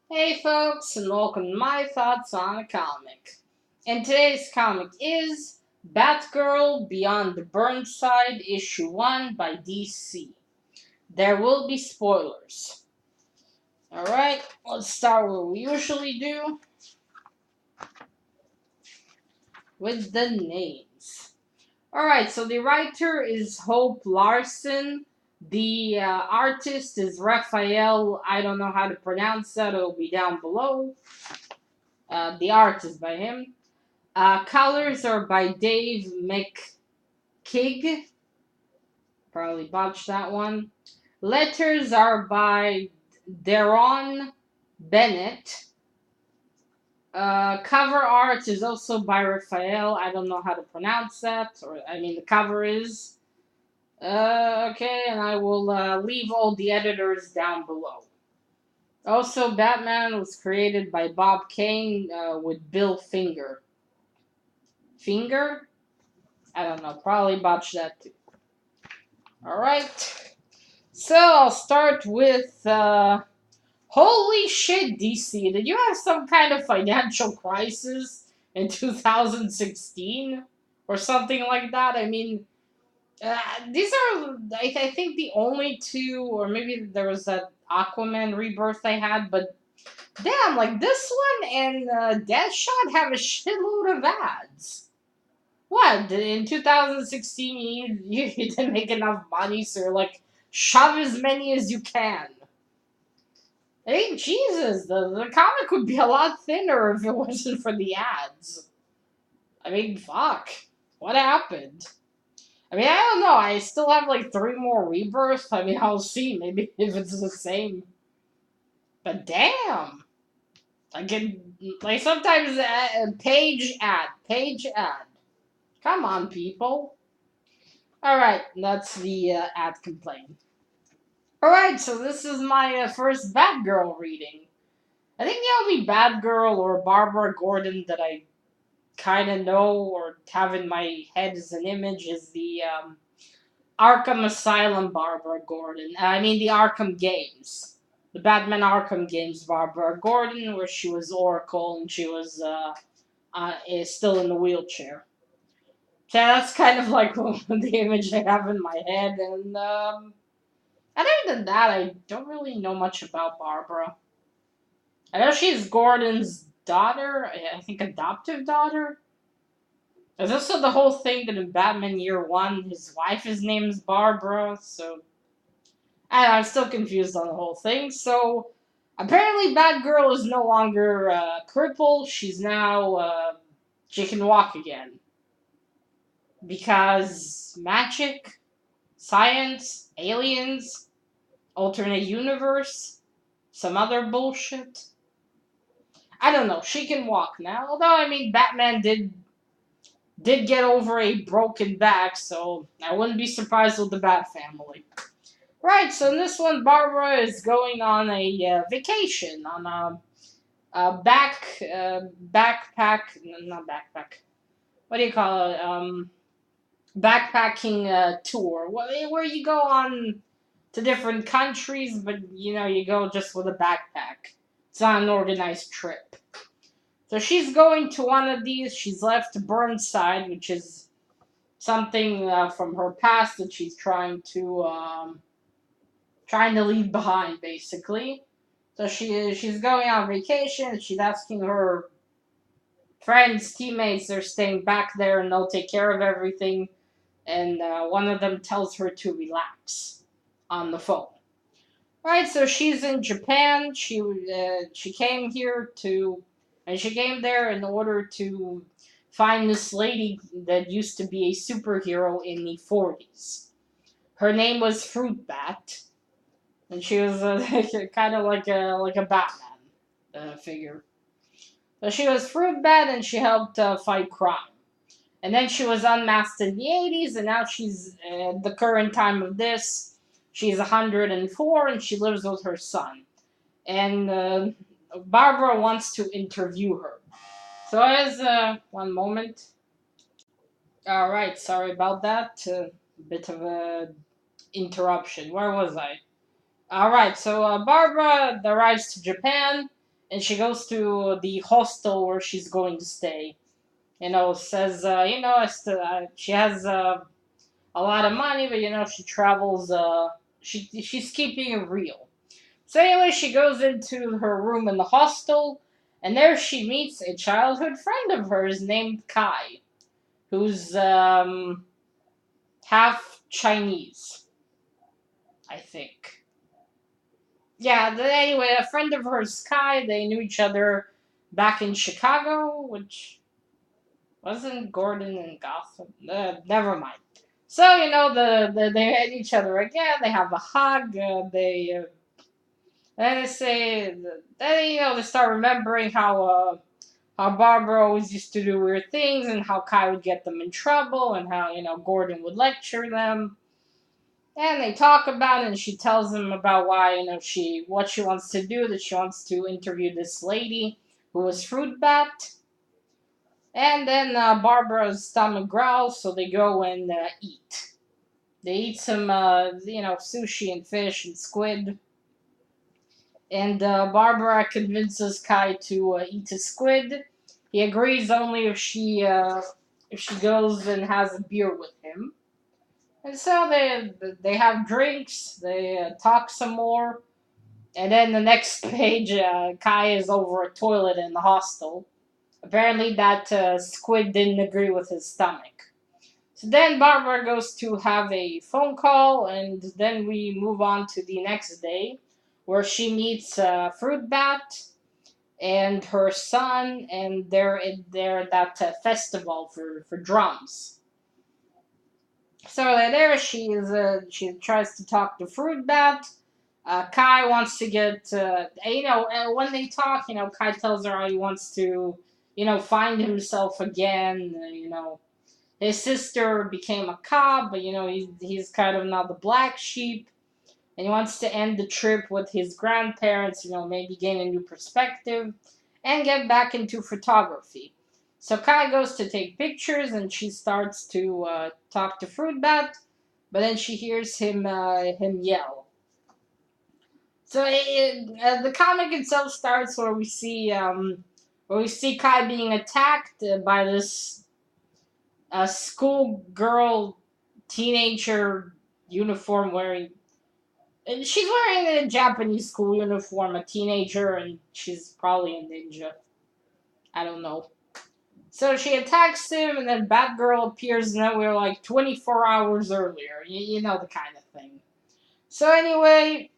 Hey folks, and welcome to my thoughts on a comic. And today's comic is Batgirl Beyond the Burnside Issue 1 by DC. There will be spoilers. Alright, let's start what we usually do with the names. Alright, so the writer is Hope Larson. The artist is Rafael, I don't know how to pronounce that, it'll be down below. The art is by him. Colors are by Dave McCaig. Probably botched that one. Letters are by Deron, Bennett. Cover art is also by Rafael. I don't know how to pronounce that. The cover is. Okay, and I will leave all the editors down below. Also, Batman was created by Bob Kane with Bill Finger. Finger? I don't know. Probably botched that too. Alright. So I'll start with holy shit, DC. Did you have some kind of financial crisis in 2016? Or something like that? These are, I think, the only two, or maybe there was that Aquaman rebirth I had, but damn, like this one and Deadshot have a shitload of ads. What? In 2016, you didn't make enough money, so like, shove as many as you can. Hey, Jesus, the comic would be a lot thinner if it wasn't for the ads. Fuck. What happened? I don't know. I still have like 3 more rebirths. I'll see. Maybe if it's the same. But damn. Sometimes page ad. Come on, people. Alright, that's the ad complaint. Alright, so this is my first Batgirl reading. I think the only Batgirl or Barbara Gordon that I kind of know or have in my head as an image is the Arkham Asylum Barbara Gordon. The Arkham games. The Batman Arkham games Barbara Gordon, where she was Oracle and she was is still in the wheelchair. So that's kind of like the image I have in my head, and other than that, I don't really know much about Barbara. I know she's Gordon's daughter, I think adoptive daughter. There's also the whole thing that in Batman Year 1, his wife is named Barbara, so I'm still confused on the whole thing. So apparently Batgirl is no longer crippled, she's now, she can walk again. Because magic, science, aliens, alternate universe, some other bullshit. I don't know. She can walk now. Although Batman did get over a broken back, so I wouldn't be surprised with the Bat family. Right. So in this one, Barbara is going on a vacation on a backpack. Not backpack. What do you call it? Backpacking tour, where you go on to different countries, but you go just with a backpack. It's not an organized trip. So she's going to one of these. She's left Burnside, which is something from her past that she's trying to leave behind, basically. So she's going on vacation. She's asking her friends, teammates, they're staying back there, and they'll take care of everything. And one of them tells her to relax on the phone. Right, so she's in Japan. She came here and she came there in order to find this lady that used to be a superhero in the 40s. Her name was Fruit Bat, and she was kind of like a Batman figure. So she was Fruit Bat, and she helped fight crime. And then she was unmasked in the 80s, and now she's, at the current time of this, she's 104, and she lives with her son. And Barbara wants to interview her. So as, one moment. Alright, sorry about that. Bit of a interruption. Where was I? Alright, so Barbara arrives to Japan, and she goes to the hostel where she's going to stay. Says, she has a lot of money, but she travels. She's keeping it real. So anyway, she goes into her room in the hostel, and there she meets a childhood friend of hers named Kai, who's half Chinese, I think. Yeah. Anyway, a friend of hers, Kai. They knew each other back in Chicago, which wasn't Gordon and Gotham. Never mind. So they hit each other again. They have a hug. Then they say then they start remembering how Barbara always used to do weird things, and how Kai would get them in trouble, and how Gordon would lecture them. And they talk about it, and she tells him about why what she wants to do. That she wants to interview this lady who was fruit bat. And then Barbara's stomach growls, so they go and eat. They eat some, sushi and fish and squid. And Barbara convinces Kai to eat a squid. He agrees only if she goes and has a beer with him. And so they have drinks. They talk some more. And then the next page, Kai is over a toilet in the hostel. Apparently, that squid didn't agree with his stomach. So then Barbara goes to have a phone call, and then we move on to the next day, where she meets Fruit Bat and her son, and they're at that festival for drums. So there she tries to talk to Fruit Bat. Kai wants to get, when they talk, Kai tells her how he wants to, find himself again. His sister became a cop, but he's kind of now the black sheep, and he wants to end the trip with his grandparents. Maybe gain a new perspective, and get back into photography. So Kai goes to take pictures, and she starts to talk to Fruit Bat, but then she hears him yell. So the comic itself starts where we see Kai being attacked by this schoolgirl teenager uniform wearing. And she's wearing a Japanese school uniform, a teenager, and she's probably a ninja. I don't know. So she attacks him, and then Batgirl appears nowhere like 24 hours earlier. You know the kind of thing. So anyway,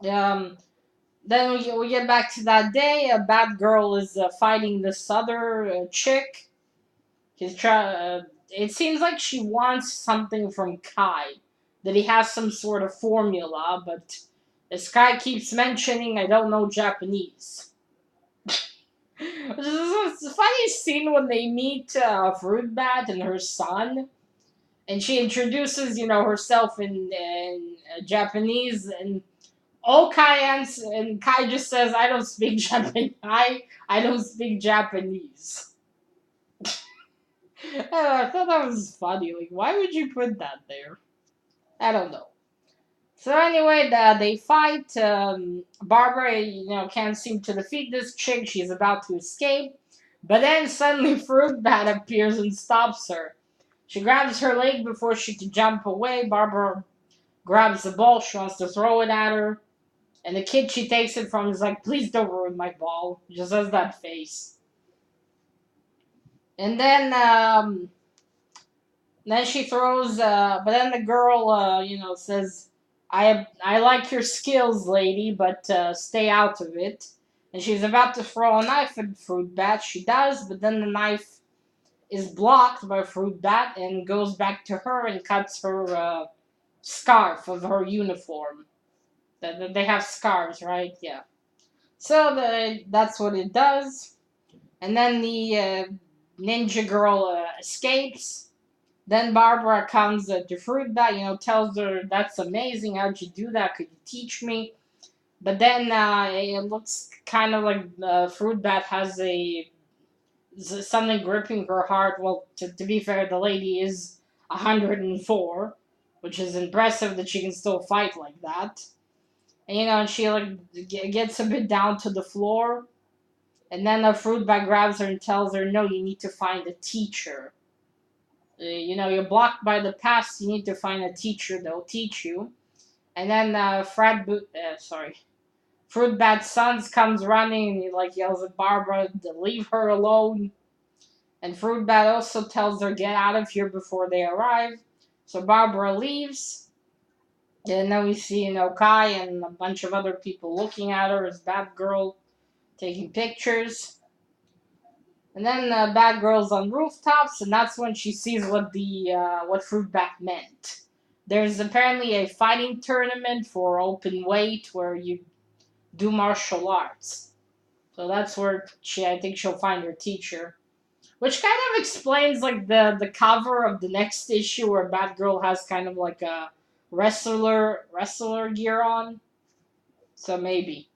then we get back to that day. Batgirl is fighting this other chick. It seems like she wants something from Kai. That he has some sort of formula, but this guy keeps mentioning, I don't know Japanese. It's a funny scene when they meet Fruit Bat and her son, and she introduces, herself in Japanese, and all Kai answers, and Kai just says, "I don't speak Japanese. I don't speak Japanese." I thought that was funny. Like, why would you put that there? I don't know. So anyway, they fight. Barbara, can't seem to defeat this chick. She's about to escape, but then suddenly Fruit Bat appears and stops her. She grabs her leg before she can jump away. Barbara grabs the ball. She wants to throw it at her, and the kid she takes it from is like, "Please don't ruin my ball." She just has that face. And then she throws, but then the girl, says, I like your skills, lady, but stay out of it. And she's about to throw a knife at Fruit Bat. She does, but then the knife is blocked by Fruit Bat and goes back to her and cuts her scarf of her uniform. They have scarves, right? Yeah. So that's what it does. And then the ninja girl escapes. Then Barbara comes to Fruit Bat, tells her, "That's amazing. How'd you do that? Could you teach me?" But then it looks kind of like Fruit Bat has something gripping her heart. Well, to be fair, the lady is 104, which is impressive that she can still fight like that. And, and she, like, gets a bit down to the floor. And then the fruit bag grabs her and tells her, no, you need to find a teacher. You're blocked by the past, you need to find a teacher that'll teach you. And then Fruit Bat Sons comes running and he, like, yells at Barbara to leave her alone. And Fruit Bat also tells her get out of here before they arrive. So Barbara leaves. And then we see, Kai and a bunch of other people looking at her as Batgirl, taking pictures. And then Batgirl's on rooftops, and that's when she sees what Fruit Bat meant. There's apparently a fighting tournament for open weight where you do martial arts. So that's where I think she'll find her teacher. Which kind of explains, like, the cover of the next issue where Batgirl has kind of like a wrestler gear on. So maybe.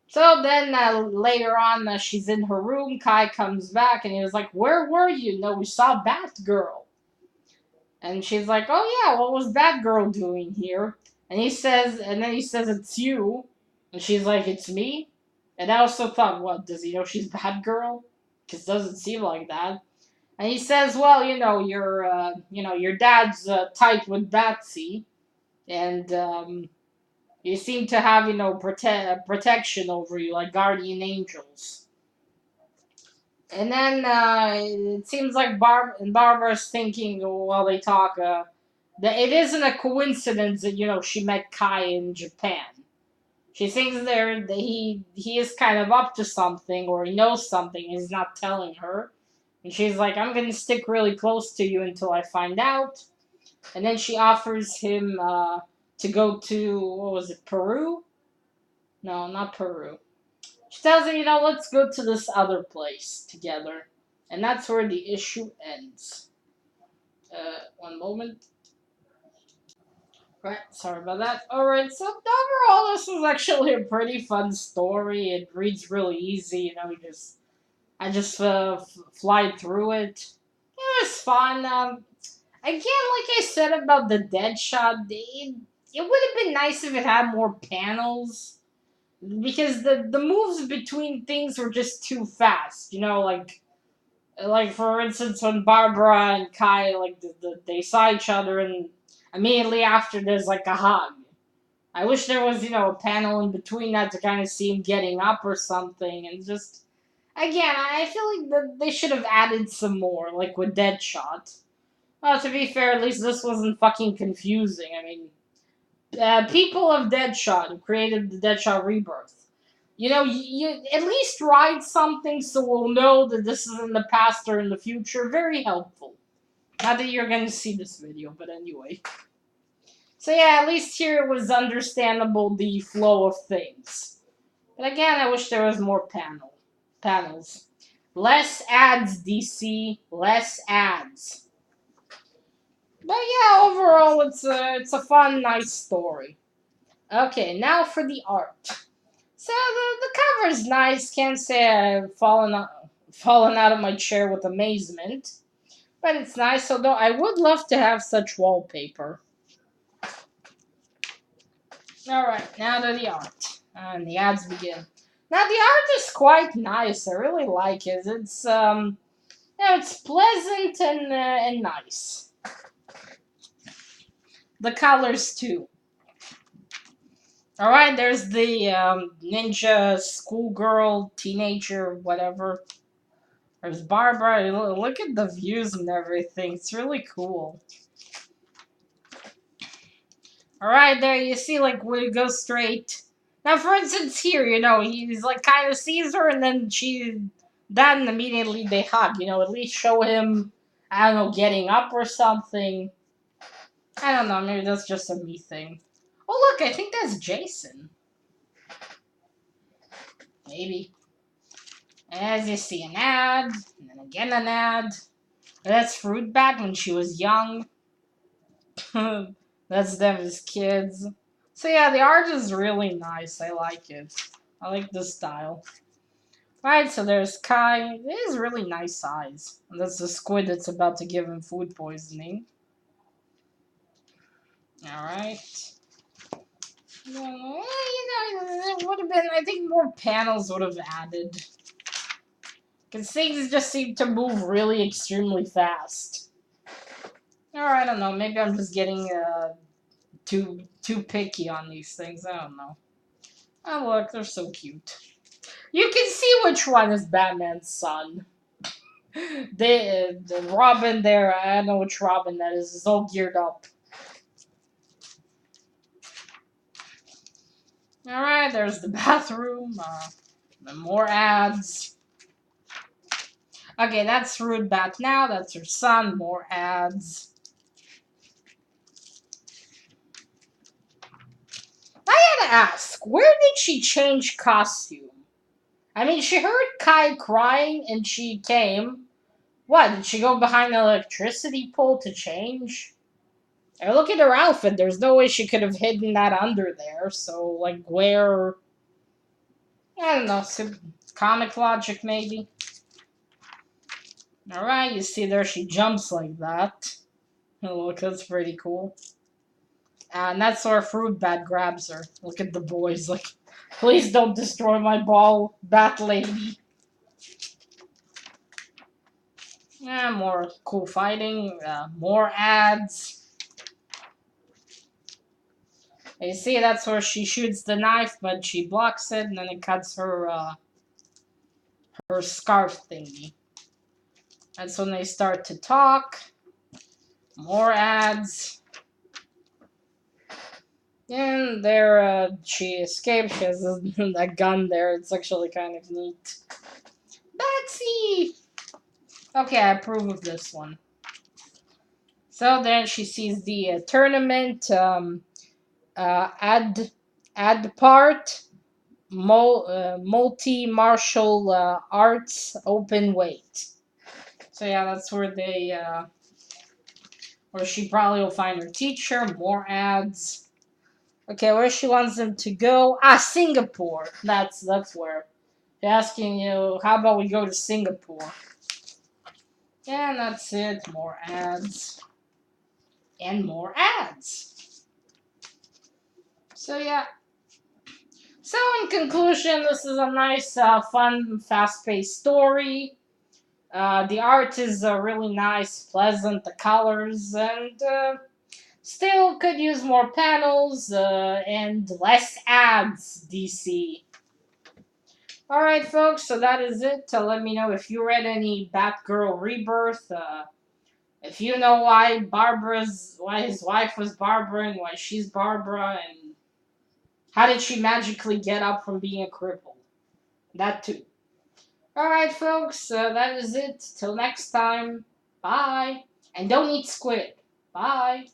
So then later on, she's in her room. Kai comes back and he was like, "Where were you?" "No, we saw Batgirl." And she's like, "Oh yeah, what was Batgirl doing here?" And then he says, "It's you." And she's like, "It's me." And I also thought, what, does he know she's Batgirl? Because it doesn't seem like that. And he says, "Well, your dad's tight with Batsy, and you seem to have, protection over you, like guardian angels." And then it seems like Barbara's thinking while they talk that it isn't a coincidence that, she met Kai in Japan. She thinks that he is kind of up to something, or he knows something, he's not telling her. And she's like, "I'm going to stick really close to you until I find out." And then she offers him to go to, what was it, Peru? No, not Peru. She tells him, let's go to this other place together. And that's where the issue ends. One moment. Right, sorry about that. Alright, so overall, this was actually a pretty fun story. It reads really easy, I just fly through it. It was fun. Again, like I said about the Deadshot, it would have been nice if it had more panels. Because the moves between things were just too fast. Like for instance, when Barbara and Kai, like, they saw each other, and immediately after there's like a hug. I wish there was, a panel in between that to kind of see him getting up or something. And just, again, I feel like they should have added some more, like with Deadshot. Well, to be fair, at least this wasn't fucking confusing. I mean, people of Deadshot who created the Deadshot Rebirth, you at least write something so we'll know that this is in the past or in the future. Very helpful. Not that you're gonna see this video, but anyway. So yeah, at least here it was understandable the flow of things. But again, I wish there was more panels. Less ads, DC. Less ads. But yeah, overall, it's a fun, nice story. Okay, now for the art. So the cover's nice. Can't say I've fallen out of my chair with amazement, but it's nice. Although I would love to have such wallpaper. All right, now to the art, and the ads begin. Now the art is quite nice. I really like it. It's pleasant and nice. The colors too. All right, there's the ninja schoolgirl, teenager, whatever. There's Barbara. Look at the views and everything. It's really cool. All right, there you see, like, when it goes straight. Now, for instance, here, he's like kind of sees her, and then immediately they hug. At least show him, I don't know, getting up or something. I don't know. Maybe that's just a me thing. Oh, look, I think that's Jason. Maybe. As you see, an ad, and then again an ad. That's Fruit Bat when she was young. That's them as kids. So yeah, the art is really nice. I like it. I like the style. Right, so there's Kai. It is really nice eyes. And that's the squid that's about to give him food poisoning. Alright. It would have been, I think more panels would have added. Because things just seem to move really extremely fast. Or I don't know, maybe I'm just getting too picky on these things. I don't know. Oh look, they're so cute. You can see which one is Batman's son. The Robin there, I don't know which Robin that is all geared up. Alright, there's the bathroom. More ads. Okay, that's Rude Bat now. That's her son. More ads. I gotta ask, where did she change costume? I mean, she heard Kai crying and she came. What, did she go behind the electricity pole to change? And look at her outfit. There's no way she could have hidden that under there. So, like, where... I don't know. Comic logic, maybe? Alright, you see there she jumps like that. Oh, look, that's pretty cool. And that's where Fruit Bat grabs her. Look at the boys, like, please don't destroy my ball, Bat Lady. Yeah, more cool fighting, more ads. You see, that's where she shoots the knife, but she blocks it, and then it cuts her, her scarf thingy. That's when they start to talk. More ads. And there, she escaped. She has a gun there. It's actually kind of neat. Betsy! Okay, I approve of this one. So then she sees the tournament, ad part, multi-martial arts open weight. So yeah, that's where they, where she probably will find her teacher. More ads. Okay, where she wants them to go? Ah, Singapore. That's where. They're asking you, how about we go to Singapore? Yeah, and that's it. More ads. And more ads. So yeah. So in conclusion, this is a nice, fun, fast-paced story. The art is really nice, pleasant, the colors, and still could use more panels and less ads, DC. Alright, folks, so that is it. Let me know if you read any Batgirl Rebirth. If you know why his wife was Barbara and why she's Barbara, and how did she magically get up from being a cripple? That too. Alright, folks, that is it. Till next time, bye. And don't eat squid. Bye.